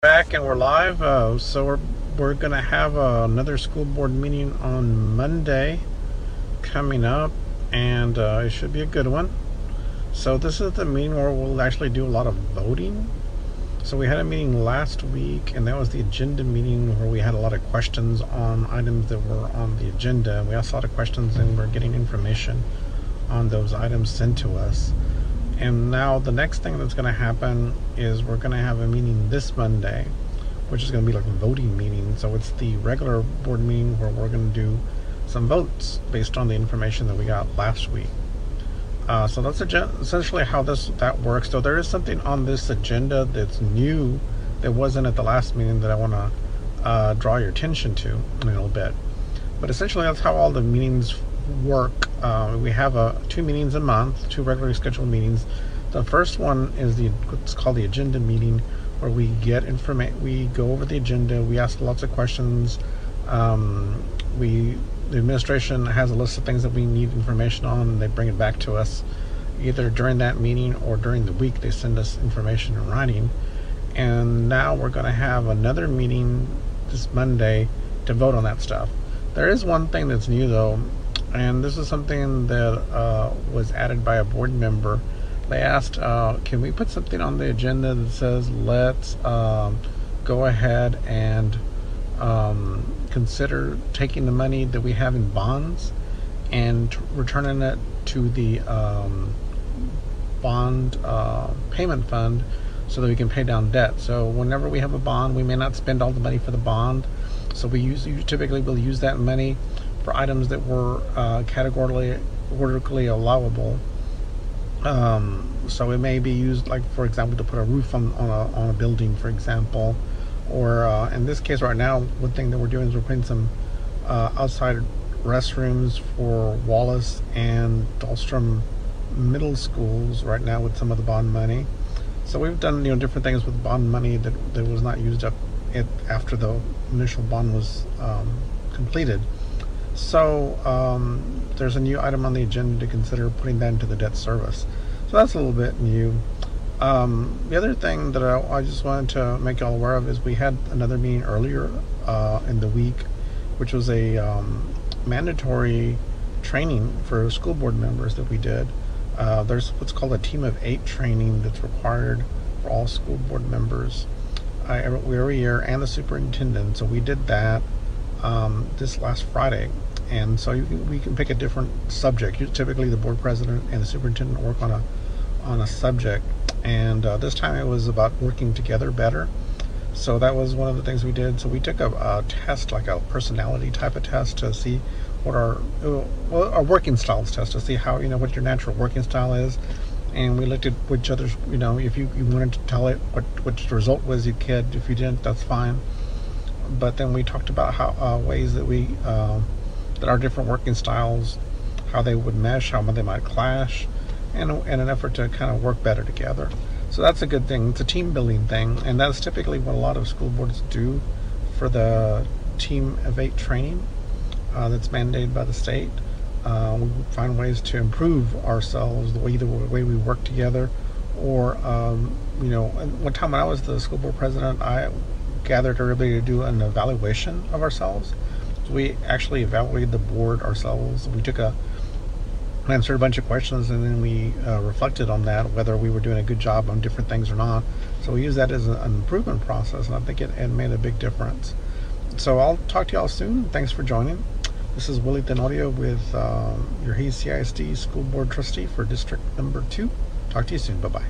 Back and we're live. So we're gonna have another school board meeting on Monday coming up, and it should be a good one. So this is the meeting where we'll actually do a lot of voting. So we had a meeting last week, and that was the agenda meeting where we had a lot of questions on items that were on the agenda. We asked a lot of questions, and we're getting information on those items sent to us. And now the next thing that's going to happen is we're going to have a meeting this Monday, which is going to be like a voting meeting. So it's the regular board meeting where we're going to do some votes based on the information that we got last week. So that's essentially how that works. So there is something on this agenda that's new that wasn't at the last meeting that I want to draw your attention to in a little bit. But essentially that's how all the meetings work. We have 2 meetings a month, 2 regularly scheduled meetings. The first one is what's called the agenda meeting, where we get information. We go over the agenda. We ask lots of questions. The administration has a list of things that we need information on, and they bring it back to us either during that meeting or during the week. They send us information in writing. And now we're going to have another meeting this Monday to vote on that stuff. There is one thing that's new though, and this is something that was added by a board member. They asked, can we put something on the agenda that says, let's go ahead and consider taking the money that we have in bonds and returning it to the bond payment fund so that we can pay down debt. So whenever we have a bond, we may not spend all the money for the bond. So typically we'll use that money for items that were categorically allowable. So it may be used, like for example, to put a roof on a building, for example, or in this case right now, one thing that we're doing is we're putting some outside restrooms for Wallace and Dahlstrom middle schools right now with some of the bond money. So we've done different things with bond money that was not used up after the initial bond was completed. So there's a new item on the agenda to consider putting that into the debt service. So that's a little bit new. The other thing that I just wanted to make you all aware of is we had another meeting earlier in the week, which was a mandatory training for school board members that we did. There's what's called a team of 8 training that's required for all school board members every year, and the superintendent. So we did that this last Friday. And so we can pick a different subject. Typically the board president and the superintendent work on a subject, and this time it was about working together better. So that was one of the things we did. So we took a test, like a personality type of test, to see what our working styles test, to see how what your natural working style is. And we looked at which others, if you wanted to tell it what the result was, you could. If you didn't, that's fine. But then we talked about how ways that that our different working styles, how they would mesh, how they might clash, and an effort to kind of work better together. So that's a good thing. It's a team building thing, and that's typically what a lot of school boards do for the team of 8 training that's mandated by the state. We find ways to improve ourselves, either the way we work together, or one time when I was the school board president, I gathered everybody to do an evaluation of ourselves. So we actually evaluated the board ourselves. We answered a bunch of questions, and then we reflected on that, whether we were doing a good job on different things or not. So we use that as an improvement process, and I think it made a big difference. So I'll talk to y'all soon. Thanks for joining. This is Willie Tenorio with your Hays CISD School Board Trustee for District Number 2. Talk to you soon. Bye-bye.